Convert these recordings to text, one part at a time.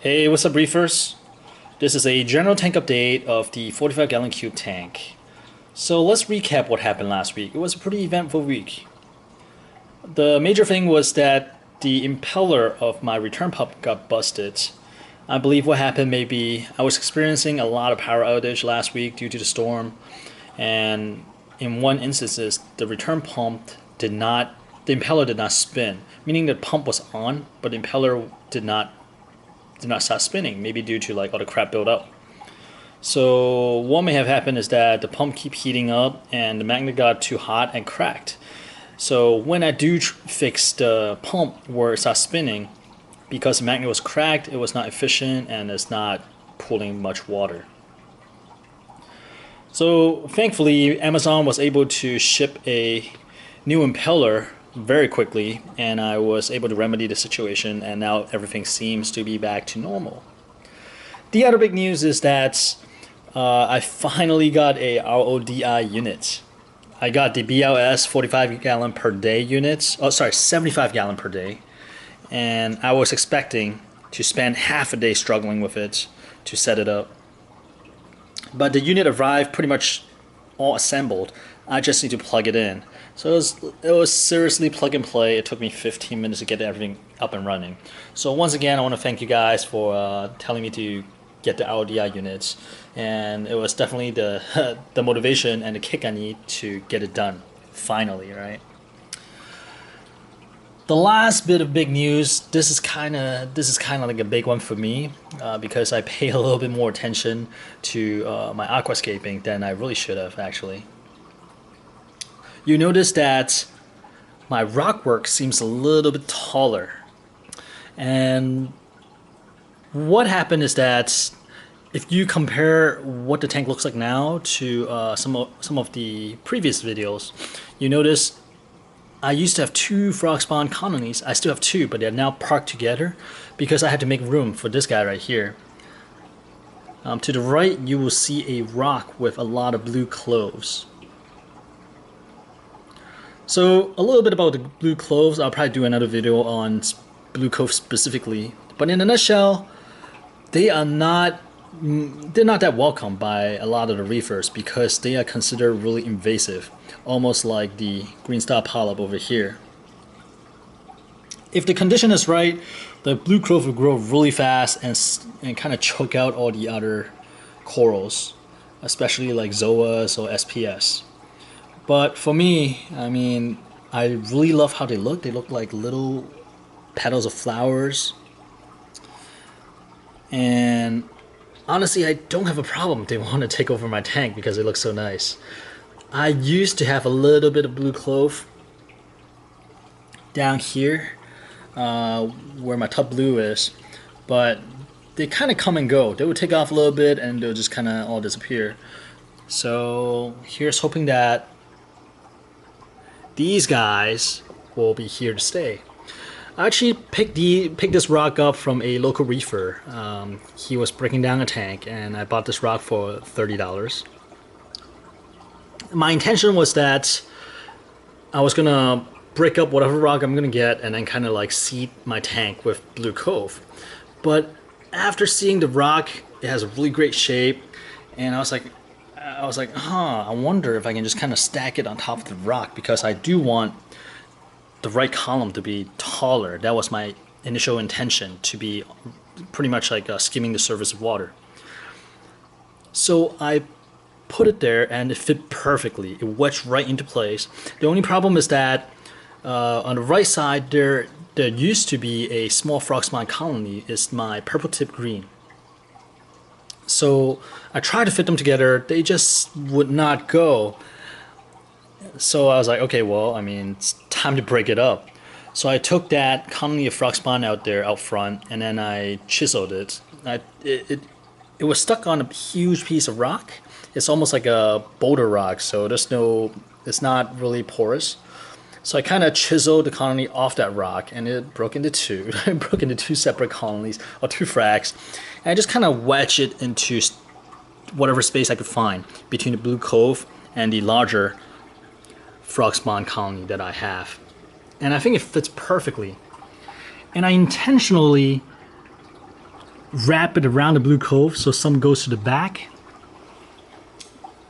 Hey, what's up, Reefers? This is a general tank update of the 45-gallon cube tank. So let's recap what happened last week. It was a pretty eventful week. The major thing was that the impeller of my return pump got busted. I believe what happened maybe I was experiencing a lot of power outage last week due to the storm, and in one instance, the return pump the impeller did not spin, meaning the pump was on, but the impeller did not start spinning, maybe due to like all the crap built up. So what may have happened is that the pump keep heating up and the magnet got too hot and cracked. So when I do fix the pump where it starts spinning, because the magnet was cracked, it was not efficient and it's not pulling much water. So thankfully Amazon was able to ship a new impeller very quickly, and I was able to remedy the situation, and now everything seems to be back to normal. The other big news is that I finally got a RODI unit. I got the BLS 45 gallon per day units. Oh, sorry, 75 gallon per day. And I was expecting to spend half a day struggling with it to set it up. But the unit arrived pretty much all assembled. I just need to plug it in. So it was seriously plug and play. It took me 15 minutes to get everything up and running. So once again, I want to thank you guys for telling me to get the RODI units. And it was definitely the the motivation and the kick I need to get it done. Finally, right? The last bit of big news. This is kind of like a big one for me because I pay a little bit more attention to my aquascaping than I really should have actually. You notice that my rock work seems a little bit taller, and what happened is that if you compare what the tank looks like now to some of the previous videos, you notice I used to have 2 frog spawn colonies. I still have 2, but they're now parked together because I had to make room for this guy right here. To the right, you will see a rock with a lot of blue cloves. So a little bit about the blue cloves. I'll probably do another video on blue clove specifically. But in a nutshell, they're not that welcome by a lot of the reefers because they are considered really invasive, almost like the green star polyp over here. If the condition is right, the blue clove will grow really fast and kind of choke out all the other corals, especially like zoas or SPS. But for me, I mean, I really love how they look. They look like little petals of flowers. And honestly, I don't have a problem if they want to take over my tank because it looks so nice. I used to have a little bit of blue clove down here where my tub blue is, but they kind of come and go. They would take off a little bit and they'll just kind of all disappear. So here's hoping that these guys will be here to stay. I actually picked this rock up from a local reefer. He was breaking down a tank, and I bought this rock for $30. My intention was that I was gonna break up whatever rock I'm gonna get, and then kind of like seed my tank with Blue Clove. But after seeing the rock, it has a really great shape, and I was like, I wonder if I can just kind of stack it on top of the rock because I do want the right column to be taller. That was my initial intention, to be pretty much like skimming the surface of water. So I put it there and it fit perfectly. It wedged right into place. The only problem is that on the right side there used to be a small frog spawn colony. It's my purple tip green. So I tried to fit them together. They just would not go. So I was like, okay, well, I mean, it's time to break it up. So I took that colony of frog spawn out front, and then I chiseled it. It was stuck on a huge piece of rock. It's almost like a boulder rock, so it's not really porous. So I kind of chiseled the colony off that rock, and it broke into 2. It broke into 2 separate colonies, or 2 frags. And I just kind of wedged it into whatever space I could find between the blue clove and the larger frog spawn colony that I have. And I think it fits perfectly. And I intentionally wrap it around the Blue Clove so some goes to the back.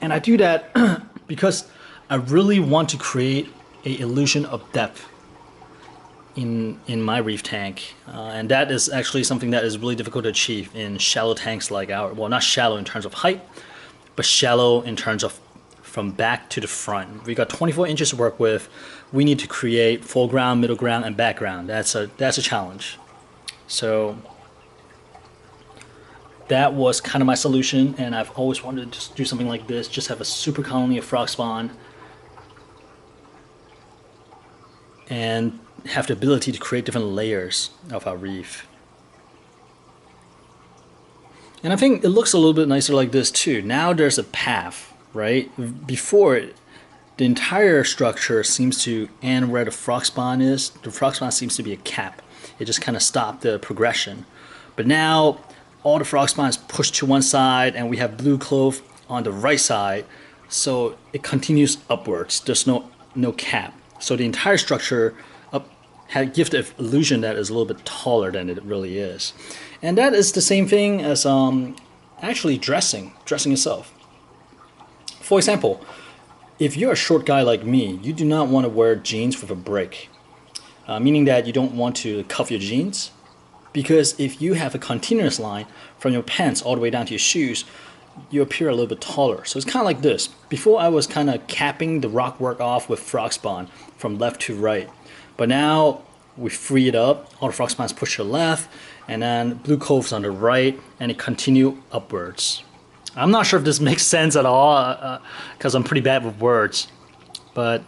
And I do that because I really want to create an illusion of depth in my reef tank, and that is actually something that is really difficult to achieve in shallow tanks like ours. Well, not shallow in terms of height, but shallow in terms of from back to the front. We got 24 inches to work with. We need to create foreground, middle ground, and background. That's a challenge. So that was kind of my solution, and I've always wanted to just do something like this, just have a super colony of frog spawn and have the ability to create different layers of our reef. And I think it looks a little bit nicer like this too. Now there's a path, right? Before, the entire structure seems to end where the frog spawn is. The frog spawn seems to be a cap. It just kind of stopped the progression. But now all the frog spawn is pushed to one side, and we have Blue Clove on the right side, so it continues upwards. There's no cap. So the entire structure gives the illusion that it's a little bit taller than it really is. And that is the same thing as actually dressing itself. For example, if you're a short guy like me, you do not want to wear jeans with a break, meaning that you don't want to cuff your jeans, because if you have a continuous line from your pants all the way down to your shoes, you appear a little bit taller. So it's kind of like this. Before I was kind of capping the rock work off with frog spawn from left to right. But now we free it up, all the frog spawns push to the left, and then Blue Clove's on the right, and it continue upwards. I'm not sure if this makes sense at all, because I'm pretty bad with words, but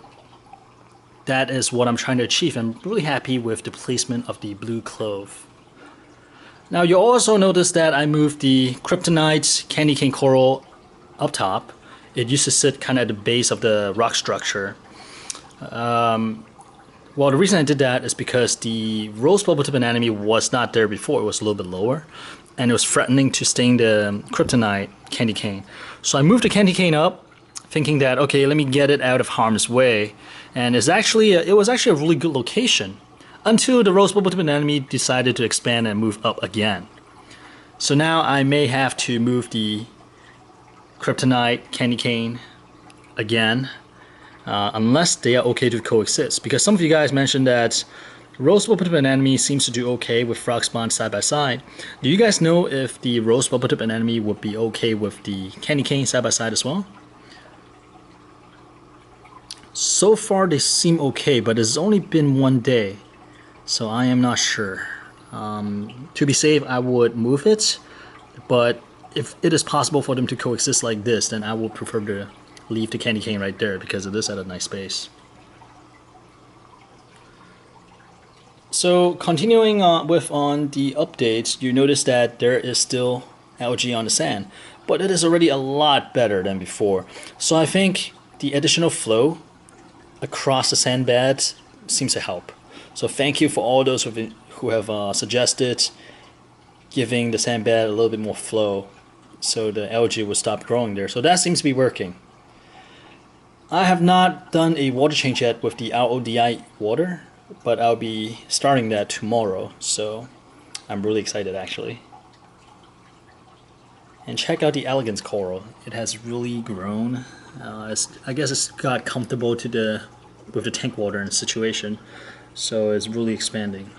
that is what I'm trying to achieve. I'm really happy with the placement of the Blue Clove. Now you also notice that I moved the kryptonite candy cane coral up top. It used to sit kind of at the base of the rock structure. Well, the reason I did that is because the rose bubble tip anemone was not there before. It was a little bit lower, and it was threatening to sting the kryptonite candy cane. So I moved the candy cane up, thinking that, okay, let me get it out of harm's way. And it was actually a really good location, until the rose bubble tip anemone decided to expand and move up again. So now I may have to move the kryptonite candy cane again, unless they are okay to coexist. Because some of you guys mentioned that rose bubble tip anemone seems to do okay with frog spawn side by side. Do you guys know if the rose bubble tip anemone would be okay with the candy cane side by side as well? So far they seem okay, but it's only been one day, so I am not sure. To be safe, I would move it, but if it is possible for them to coexist like this, then I would prefer to leave the candy cane right there, because it is at a nice space. So continuing on the updates, you notice that there is still algae on the sand, but it is already a lot better than before. So I think the additional flow across the sand beds seems to help. So thank you for all those who have suggested giving the sand bed a little bit more flow so the algae will stop growing there. So that seems to be working. I have not done a water change yet with the RODI water, but I'll be starting that tomorrow, so I'm really excited actually. And check out the elegance coral. It has really grown. I guess it's got comfortable with the tank water and situation, so it's really expanding.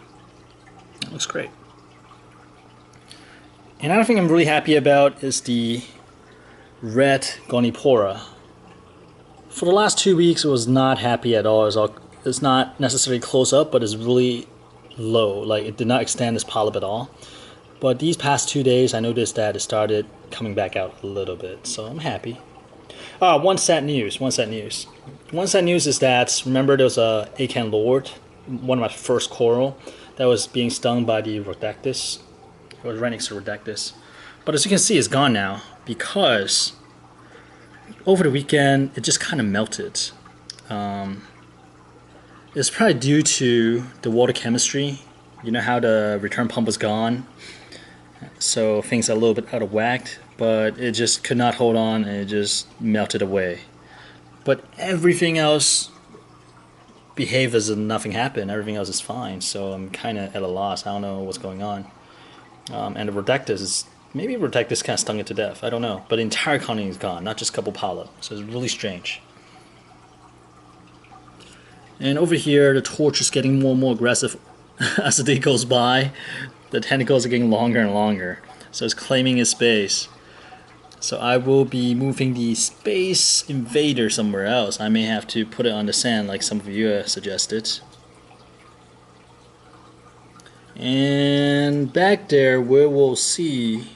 It looks great. Another thing I'm really happy about is the red Gonipora. For the last 2 weeks, it was not happy at all. It's not necessarily close up, but it's really low. Like, it did not extend its polyp at all. But these past 2 days, I noticed that it started coming back out a little bit, so I'm happy. One sad news is that, remember there was a Acan Lord, one of my first coral, that was being stung by the Rhodactis. It was right next to Rhodactis. But as you can see, it's gone now, because over the weekend, it just kind of melted. It's probably due to the water chemistry. You know how the return pump was gone, so things are a little bit out of whack, but it just could not hold on, and it just melted away. But everything else behaved as if nothing happened. Everything else is fine, so I'm kind of at a loss. I don't know what's going on. And the Rhodectus is, maybe Rhodectus kind of stung it to death, I don't know. But the entire colony is gone, not just a couple polyp, so it's really strange. And over here, the torch is getting more and more aggressive as the day goes by. The tentacles are getting longer and longer, so it's claiming its space. So I will be moving the Space Invader somewhere else. I may have to put it on the sand like some of you suggested. And back there where we'll see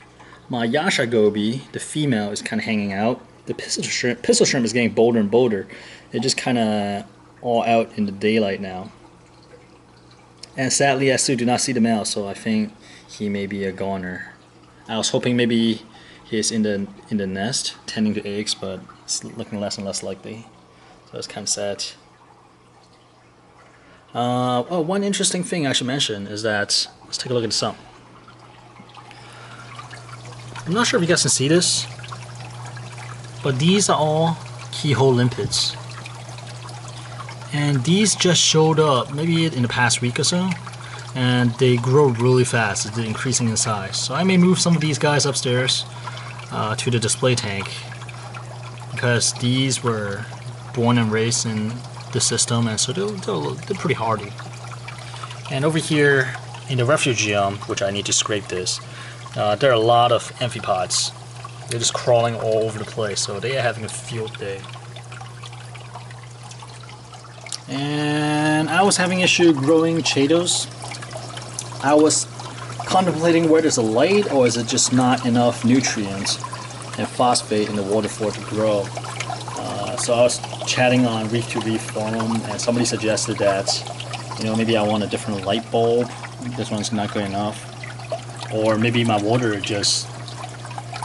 my Yasha Goby, the female, is kind of hanging out. The pistol shrimp is getting bolder and bolder. They're just kind of all out in the daylight now. And sadly I still do not see the male, so I think he may be a goner. I was hoping maybe he's in the nest tending to eggs, but it's looking less and less likely. So it's kind of sad. Oh, one interesting thing I should mention is that, let's take a look at the sump. I'm not sure if you guys can see this, but these are all Kehoe limpets. And these just showed up maybe in the past week or so, and they grow really fast. They're increasing in size. So I may move some of these guys upstairs to the display tank, because these were born and raised in the system, and so they're pretty hardy. And over here in the refugium, which I need to scrape this, there are a lot of amphipods. They're just crawling all over the place, so they are having a field day. And I was having issue growing Chaetos. I was contemplating whether there's a light or is it just not enough nutrients and phosphate in the water for it to grow. So I was chatting on Reef to Reef forum, and somebody suggested that, you know, maybe I want a different light bulb. This one's not good enough. Or maybe my water just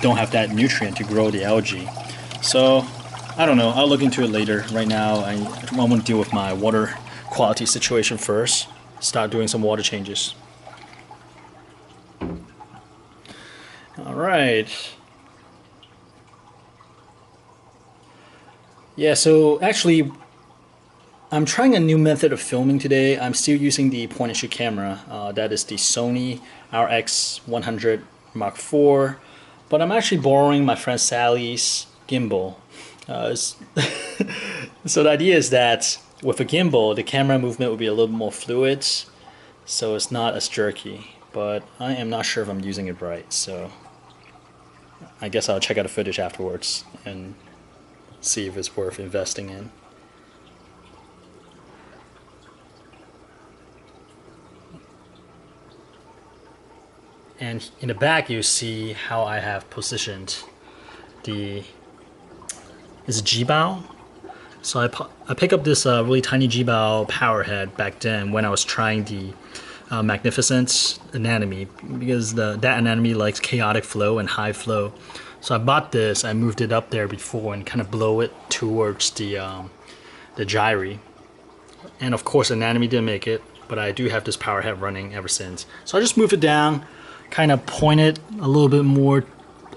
don't have that nutrient to grow the algae. So I don't know, I'll look into it later. Right now I want to deal with my water quality situation first. Start doing some water changes. Alright. Yeah, so actually I'm trying a new method of filming today. I'm still using the point and shoot camera. That is the Sony RX100 Mark IV. But I'm actually borrowing my friend Sally's gimbal. So the idea is that with a gimbal, the camera movement will be a little more fluid, so it's not as jerky. But I am not sure if I'm using it right, so I guess I'll check out the footage afterwards and see if it's worth investing in. And in the back you see how I have positioned the G-bow. So I picked up this really tiny G-bow power head back then when I was trying the Magnificent anatomy, because that anatomy likes chaotic flow and high flow. So I bought this, I moved it up there before and kind of blow it towards the gyri. And of course anatomy didn't make it, but I do have this power head running ever since. So I just moved it down, kind of point it a little bit more,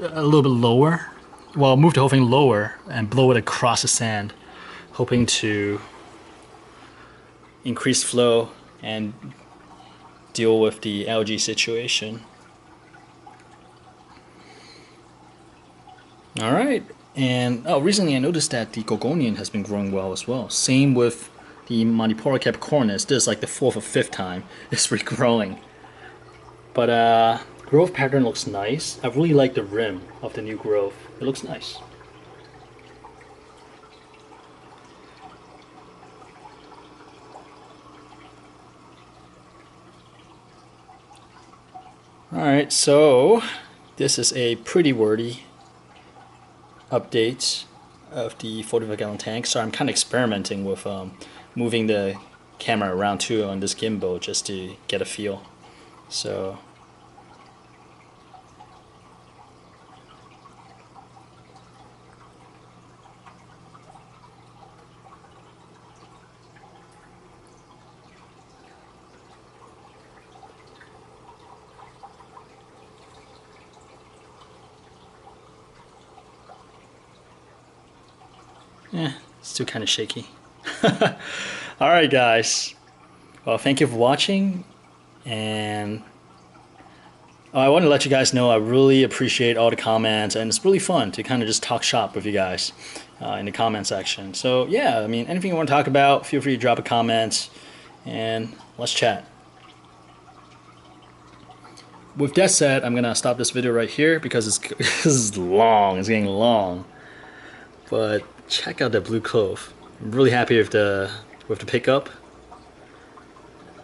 a little bit lower. Well, move the whole thing lower and blow it across the sand, hoping to increase flow and deal with the algae situation. Alright, and recently I noticed that the Coconaeun has been growing well as well. Same with the Monipora capricornis. This is like the 4th or 5th time it's regrowing. But growth pattern looks nice. I really like the rim of the new growth. It looks nice. Alright, so this is a pretty wordy update of the 45-gallon tank. So I'm kind of experimenting with moving the camera around too on this gimbal just to get a feel. So it's still kind of shaky. Alright guys, well thank you for watching, and I want to let you guys know I really appreciate all the comments, and it's really fun to kind of just talk shop with you guys in the comment section. So yeah, I mean, anything you want to talk about, feel free to drop a comment and let's chat. With that said, I'm gonna stop this video right here because this is long. It's getting long. But check out that Blue Clove. I'm really happy with the pickup,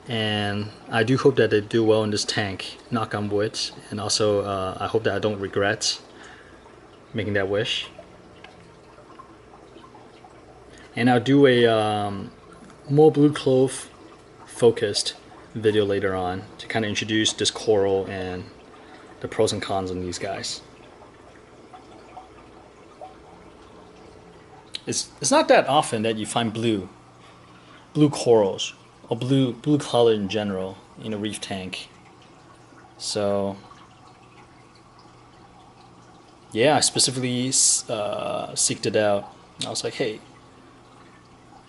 and I do hope that they do well in this tank. Knock on wood, and also I hope that I don't regret making that wish. And I'll do a more Blue Clove focused video later on to kind of introduce this coral and the pros and cons on these guys. It's not that often that you find blue corals or blue color in general in a reef tank. So yeah, I specifically seeked it out. I was like, hey,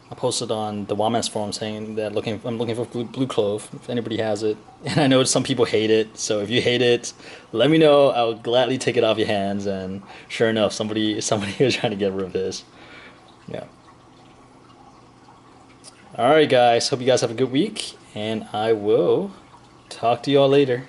I posted on the Wildman's forum saying that I'm looking for Blue Clove, if anybody has it. And I know some people hate it, so if you hate it, let me know. I'll gladly take it off your hands. And sure enough, somebody was trying to get rid of this. Yeah. Alright guys, hope you guys have a good week, and I will talk to y'all later.